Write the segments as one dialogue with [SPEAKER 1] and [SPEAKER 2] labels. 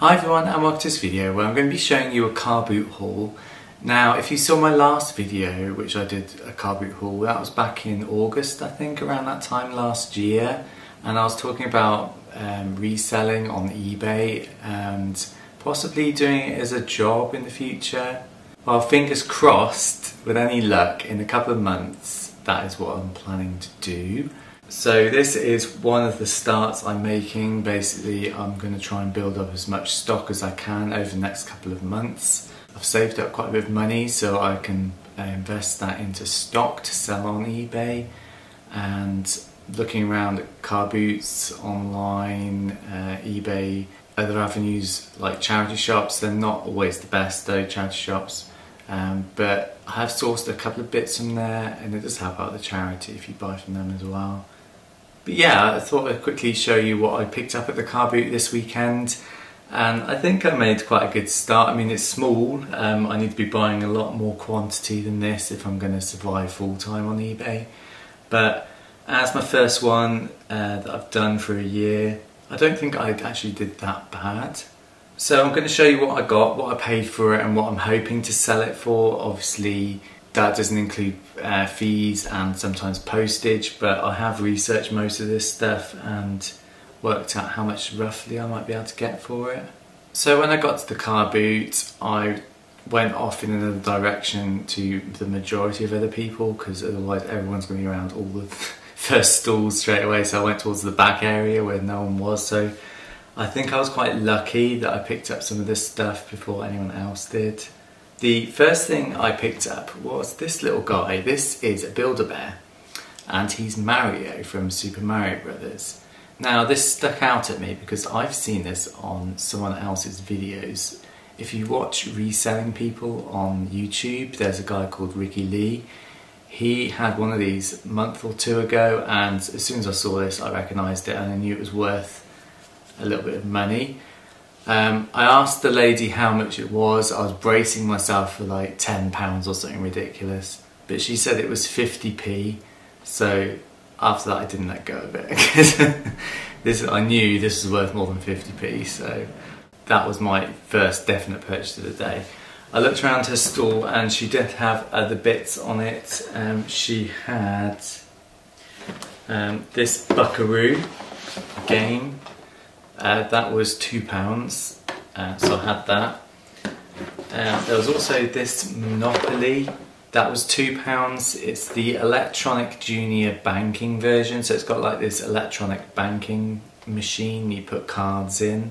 [SPEAKER 1] Hi everyone, and welcome to this video where I'm going to be showing you a car boot haul. Now, if you saw my last video, which I did a car boot haul, that was back in August, I think, around that time last year, and I was talking about reselling on eBay and possibly doing it as a job in the future. Well, fingers crossed, with any luck, in a couple of months, that is what I'm planning to do. So this is one of the starts I'm making. Basically, I'm going to try and build up as much stock as I can over the next couple of months. I've saved up quite a bit of money so I can invest that into stock to sell on eBay. And looking around at car boots online, eBay, other avenues like charity shops, they're not always the best though, charity shops. But I have sourced a couple of bits from there, and it does help out the charity if you buy from them as well. But yeah, I thought I'd quickly show you what I picked up at the car boot this weekend, and I think I made quite a good start. I mean, it's small. I need to be buying a lot more quantity than this if I'm going to survive full time on eBay. But as my first one that I've done for a year, I don't think I actually did that bad. So I'm going to show you what I got, what I paid for it, and what I'm hoping to sell it for. Obviously, that doesn't include fees and sometimes postage, but I have researched most of this stuff and worked out how much roughly I might be able to get for it. So when I got to the car boot, I went off in another direction to the majority of other people, because otherwise everyone's going to be around all the first stalls straight away. So I went towards the back area where no one was. So I think I was quite lucky that I picked up some of this stuff before anyone else did. The first thing I picked up was this little guy. This is a Build-A-Bear, and he's Mario from Super Mario Brothers. Now, this stuck out at me because I've seen this on someone else's videos. If you watch Reselling people on YouTube, there's a guy called Ricky Lee. He had one of these a month or two ago, and as soon as I saw this, I recognised it and I knew it was worth a little bit of money. I asked the lady how much it was. I was bracing myself for like £10 or something ridiculous, but she said it was 50p. So after that I didn't let go of it. I knew this was worth more than 50p, so that was my first definite purchase of the day. I looked around her stall and she did have other bits on it. She had this Buckaroo game. That was £2, so I had that. There was also this Monopoly, that was £2. It's the electronic junior banking version, so it's got like this electronic banking machine you put cards in.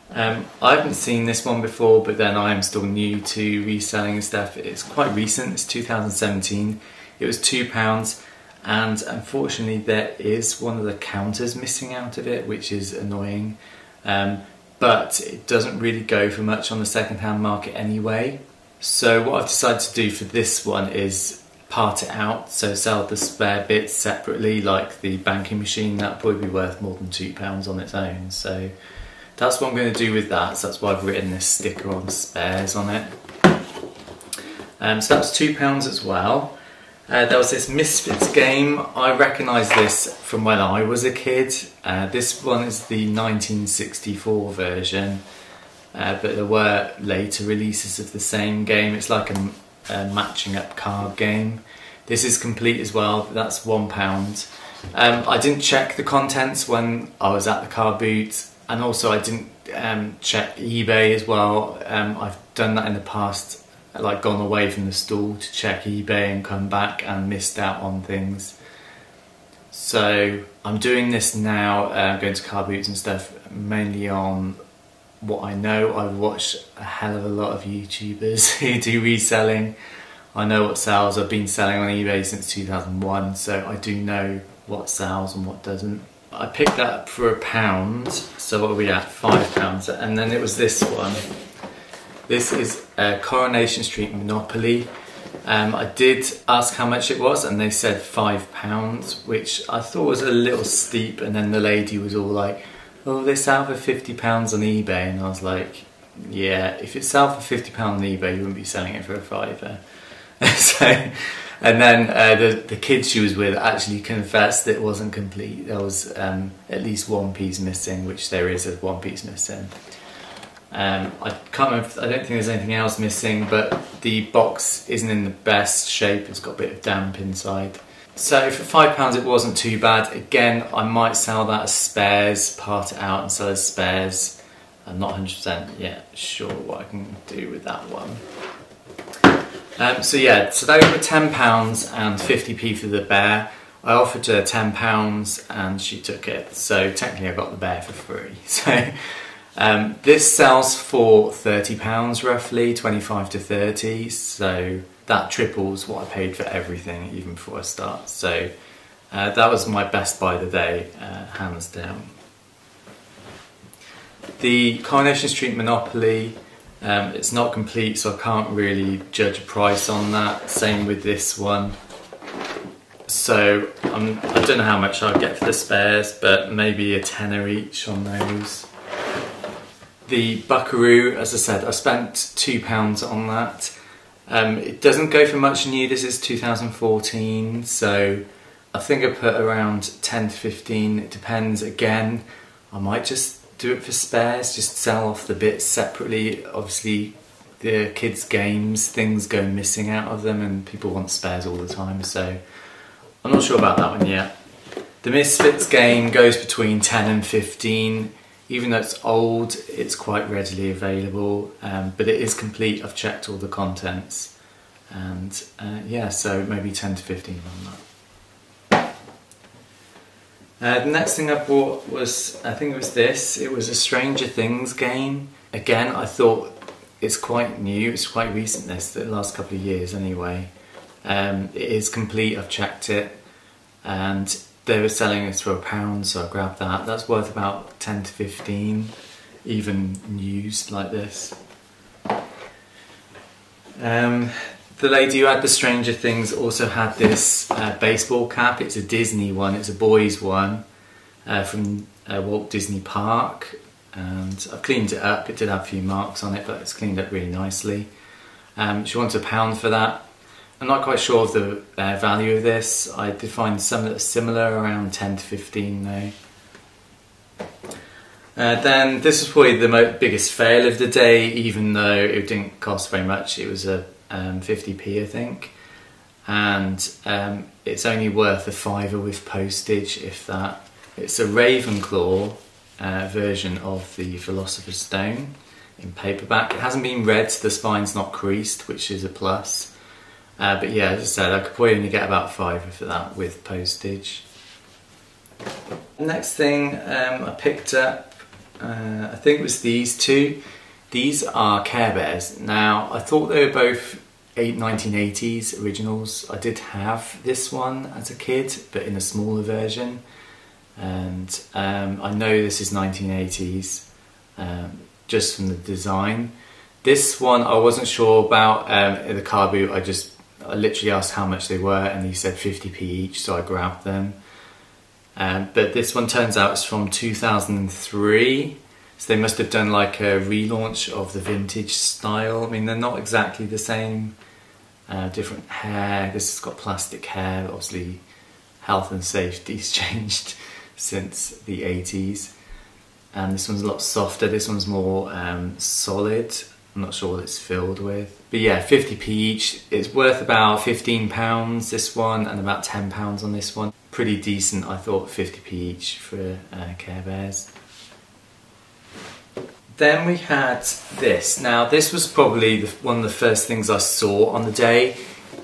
[SPEAKER 1] I haven't seen this one before, but then I am still new to reselling and stuff. It's quite recent, it's 2017. It was £2. And unfortunately there is one of the counters missing out of it, which is annoying, but it doesn't really go for much on the second-hand market anyway. So what I've decided to do for this one is part it out, so sell the spare bits separately, like the banking machine. That'd probably be worth more than £2 on its own, so that's what I'm going to do with that. So that's why I've written this sticker on spares on it. So that's £2 as well. There was this Misfits game. I recognise this from when I was a kid. This one is the 1964 version, but there were later releases of the same game. It's like a matching up card game. This is complete as well. That's £1. I didn't check the contents when I was at the car boot, and also I didn't check eBay as well. I've done that in the past, like gone away from the stall to check eBay and come back and missed out on things. So I'm doing this now, going to car boots and stuff, mainly on what I know. I've watched a hell of a lot of YouTubers who do reselling. I know what sells. I've been selling on eBay since 2001, so I do know what sells and what doesn't. I picked that up for £1, so what are we at? £5, and then it was this one. This is Coronation Street Monopoly. I did ask how much it was and they said £5, which I thought was a little steep, and then the lady was all like, oh, they sell for £50 on eBay, and I was like, yeah, if it sold for £50 on eBay you wouldn't be selling it for a £5. So, and then the kid she was with actually confessed that it wasn't complete. There was at least one piece missing, which there is one piece missing. I can't remember, I don't think there's anything else missing, but the box isn't in the best shape. It's got a bit of damp inside. So for £5 it wasn't too bad. Again, I might sell that as spares, part it out and sell as spares. I'm not 100% yet sure what I can do with that one. So yeah, so they were £10 and 50p for the bear. I offered her £10 and she took it, so technically I got the bear for free. So this sells for £30 roughly, 25 to 30, so that triples what I paid for everything even before I start. So that was my best buy of the day, hands down. The Coronation Street Monopoly, it's not complete, so I can't really judge a price on that. Same with this one. So I don't know how much I'll get for the spares, but maybe a tenner each on those. The Buckaroo, as I said, I spent £2 on that. It doesn't go for much new. This is 2014, so I think I put around 10 to 15. It depends. Again, I might just do it for spares, just sell off the bits separately. Obviously, the kids' games, things go missing out of them, and people want spares all the time, so I'm not sure about that one yet. The Misfits game goes between 10 and 15. Even though it's old, it's quite readily available, but it is complete. I've checked all the contents, and yeah, so maybe 10 to 15 on that. The next thing I bought was, I think it was this. It was a Stranger Things game. Again, I thought it's quite new. It's quite recent, this, the last couple of years anyway. It is complete. I've checked it, and they were selling it for £1, so I grabbed that. That's worth about 10 to 15, even used like this. The lady who had the Stranger Things also had this baseball cap. It's a Disney one, it's a boys one from Walt Disney Park, and I've cleaned it up. It did have a few marks on it, but it's cleaned up really nicely. She wants £1 for that. I'm not quite sure of the value of this. I did find some that are similar, around 10 to 15 though. Then this was probably the biggest fail of the day, even though it didn't cost very much. It was a 50p I think, and it's only worth a £5 with postage, if that. It's a Ravenclaw version of the Philosopher's Stone in paperback. It hasn't been read, so the spine's not creased, which is a plus. But yeah, as I said, I could probably only get about £5 for that with postage. Next thing I picked up, I think it was these two. These are Care Bears. Now, I thought they were both 1980s originals. I did have this one as a kid, but in a smaller version. And I know this is 1980s, just from the design. This one I wasn't sure about. The car boot, I literally asked how much they were, and he said 50p each, so I grabbed them. But this one turns out it's from 2003, so they must have done like a relaunch of the vintage style. I mean, they're not exactly the same, different hair. This has got plastic hair. Obviously, health and safety's changed since the 80s. And this one's a lot softer. This one's more solid. I'm not sure what it's filled with. But yeah, 50p each. It's worth about £15, this one, and about £10 on this one. Pretty decent, I thought, 50p each for Care Bears. Then we had this. Now, this was probably one of the first things I saw on the day.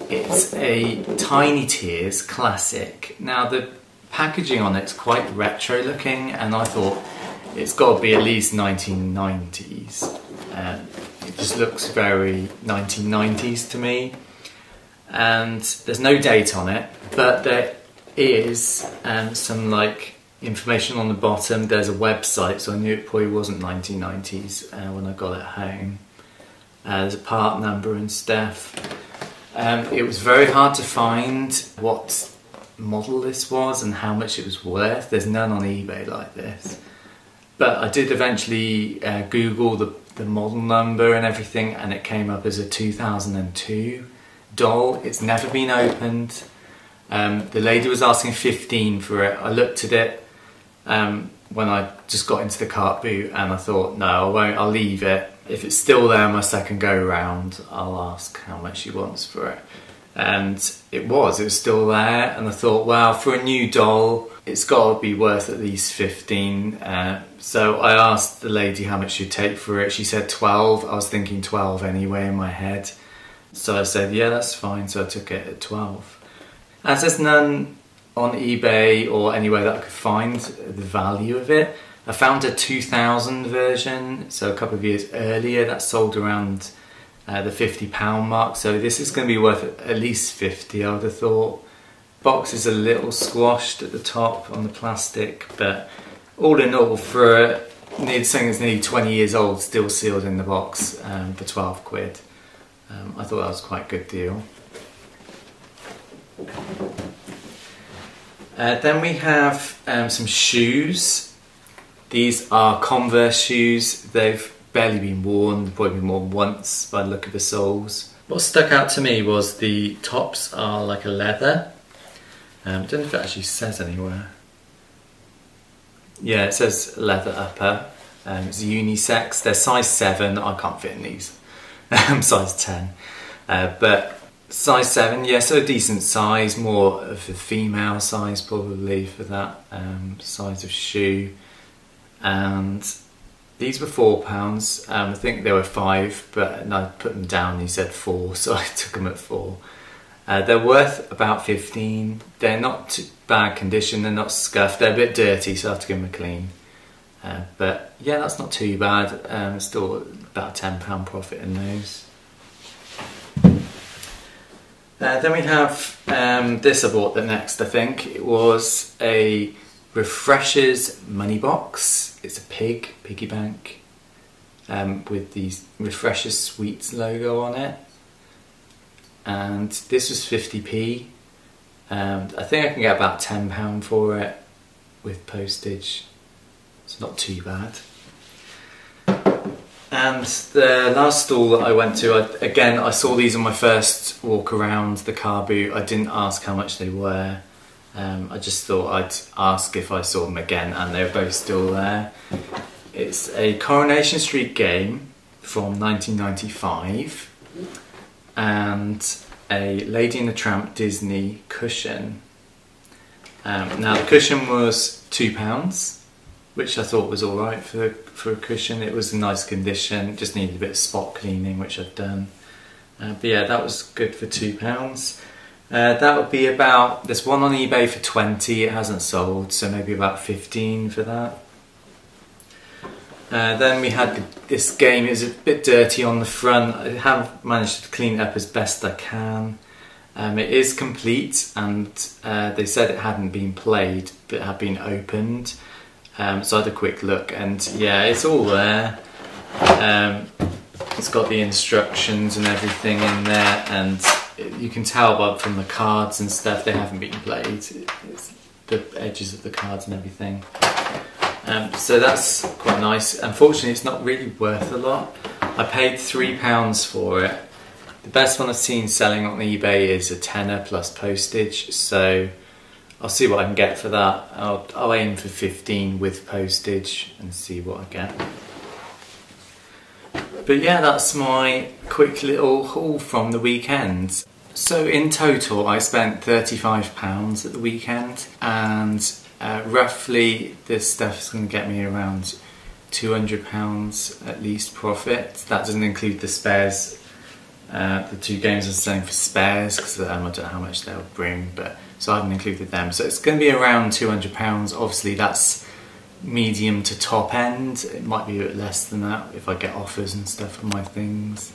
[SPEAKER 1] It's a Tiny Tears classic. Now, the packaging on it's quite retro looking, and I thought it's got to be at least 1990s. It just looks very 1990s to me, and there's no date on it, but there is some like information on the bottom. There's a website, so I knew it probably wasn't 1990s when I got it home. There's a part number and stuff. It was very hard to find what model this was and how much it was worth. There's none on eBay like this. But I did eventually Google the model number and everything, and it came up as a 2002 doll. It's never been opened. The lady was asking 15 for it. I looked at it. when I just got into the cart boot, and I thought, no, I won't, I'll leave it. If it's still there my second go round, I'll ask how much she wants for it. And it was still there, and I thought, well, for a new doll, it's got to be worth at least 15. So I asked the lady how much she'd take for it. She said 12. I was thinking 12 anyway in my head. So I said, yeah, that's fine. So I took it at 12. As there's none on eBay or anywhere that I could find the value of it, I found a 2000 version, so a couple of years earlier, that sold around the £50 mark. So this is going to be worth at least 50, I would have thought. Box is a little squashed at the top on the plastic, but all in all, for something that's nearly 20 years old, still sealed in the box for 12 quid. I thought that was quite a good deal. Then we have some shoes. These are Converse shoes. They've barely been worn, probably been worn once by the look of the soles. What stuck out to me was the tops are like a leather. I don't know if it actually says anywhere. Yeah, it says leather upper. It's unisex. They're size 7. I can't fit in these. I'm size 10. But size 7, yeah, so a decent size, more of a female size probably for that size of shoe. And these were £4. I think they were 5, but I put them down and he said 4, so I took them at 4. They're worth about 15. They're not too bad condition, they're not scuffed, they're a bit dirty, so I have to give them a clean. But yeah, that's not too bad. Still about £10 profit in those. Then we have this I bought the next, I think. It was a Refreshers money box. It's a piggy bank, with the Refreshers Sweets logo on it. And this was 50p. I think I can get about £10 for it with postage. It's not too bad. And the last stall that I went to, again, I saw these on my first walk around the car boot. I didn't ask how much they were. I just thought I'd ask if I saw them again, and they were both still there. It's a Coronation Street game from 1995 and a Lady and the Tramp Disney cushion. Now the cushion was £2, which I thought was alright for a cushion. It was in nice condition, just needed a bit of spot cleaning, which I've done. But yeah, that was good for £2. That would be about, there's one on eBay for 20, it hasn't sold, so maybe about 15 for that. Then we had this game. It was a bit dirty on the front. I have managed to clean it up as best I can. It is complete, and they said it hadn't been played, but it had been opened. So I had a quick look, and yeah, it's all there. It's got the instructions and everything in there, and you can tell from the cards and stuff they haven't been played. It's the edges of the cards and everything. So that's quite nice. Unfortunately, it's not really worth a lot. I paid £3 for it. The best one I've seen selling on eBay is a tenner plus postage, so I'll see what I can get for that. I'll aim for 15 with postage and see what I get. But yeah, that's my quick little haul from the weekend. So in total I spent £35 at the weekend, and roughly this stuff's going to get me around £200 at least profit. That doesn't include the spares. The 2 games are selling for spares because I don't know how much they'll bring, but so I haven't included them. So it's going to be around £200. Obviously that's medium to top end. It might be a bit less than that if I get offers and stuff for my things.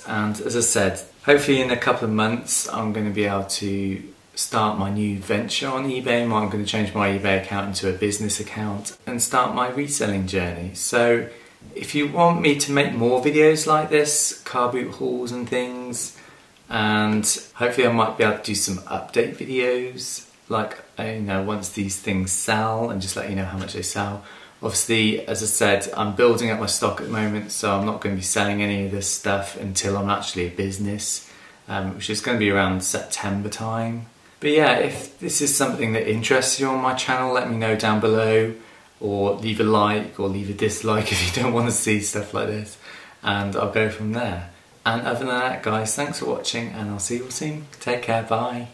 [SPEAKER 1] And as I said, hopefully in a couple of months I'm going to be able to start my new venture on eBay. I'm going to change my eBay account into a business account and start my reselling journey. So if you want me to make more videos like this, car boot hauls and things, and hopefully I might be able to do some update videos, like, you know, once these things sell, and just let you know how much they sell. Obviously, as I said, I'm building up my stock at the moment, so I'm not going to be selling any of this stuff until I'm actually a business, which is going to be around September time. But yeah, if this is something that interests you on my channel, let me know down below. or leave a like or leave a dislike if you don't want to see stuff like this, and I'll go from there. And other than that, guys, thanks for watching, and I'll see you all soon. Take care, bye.